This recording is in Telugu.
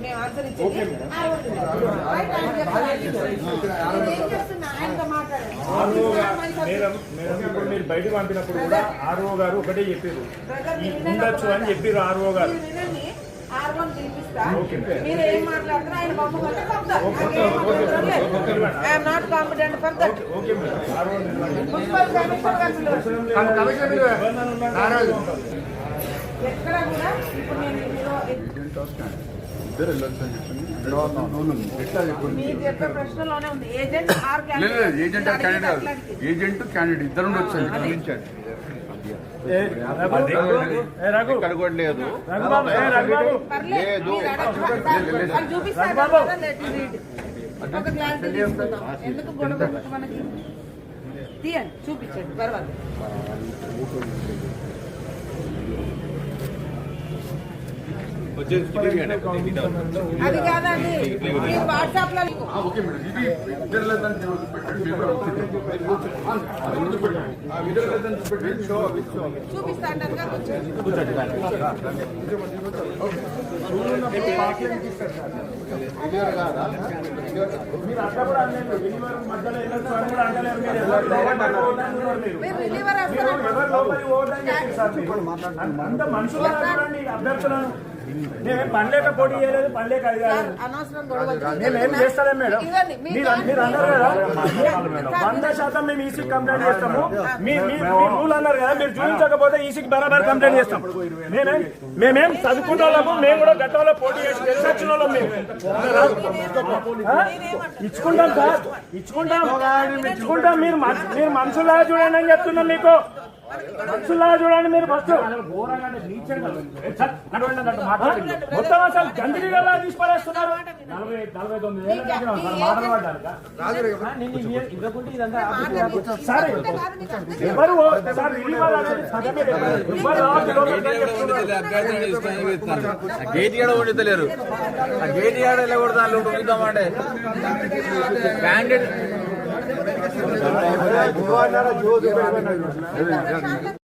మేము ఆన్సర్ ఇచ్చేది ఇప్పుడు మీరు బయటకు పంపినప్పుడు కూడా ఆర్ఓ గారు ఒకటే చెప్పారు ఉండొచ్చు అని చెప్పారు ఆర్ఓ గారు. R1 పిలిపిస్తా, మీరు ఏం మాట్లాడుతున్నా ఆయన బొమ్మ కొంటే పంపుతారు. I'm not competent for that. Municipal ఎక్కడ కూడా ఇప్పుడు నేను మీరు చెప్పే ప్రశ్నలోనే ఉంది agent or candidate. Agent candidate ఇద్దరు ఉండొచ్చు. ఎందుకు గొడవ మనకి తీయండి చూపించండి పర్వాలేదు. అది కాదండి మీరు వాట్సాప్ లో చూపిస్తా అంటారు. అభ్యర్థులను మేమేం పనిలేక పోటీ చేయలేదు, పనిలేక అది కాదు. మేమేం చేస్తాం మేడం, మీరు అన్నారు కదా 100% మేము ఈసీకి కంప్లైంట్ చేస్తాము. మీరు రూల్ అన్నారు కదా, మీరు చూపించకపోతే ఈసీకి బరాబర్ కంప్లైంట్ చేస్తాం. మేమేం చదువుకున్న వాళ్ళము, మేము కూడా గతంలో పోటీ చేసి తెలిసిన వాళ్ళం. మేము ఇచ్చుకుంటాం సార్, ఇచ్చుకుంటాం. మీరు మనుషులా చూడండి అని చెప్తున్నాం మీకు. మనుషుల్లా చూడండి మీరు. ఫస్ట్ మొత్తం అసలు గంజీగా తీసి పడేస్తున్నారు. 49 సరే ఎవరు గేట్ గడ ఉండలేరు. గేట్ గడ వెళ్ళకూడదు. దాంట్లో ఉందామంటే క్యాండిడేట్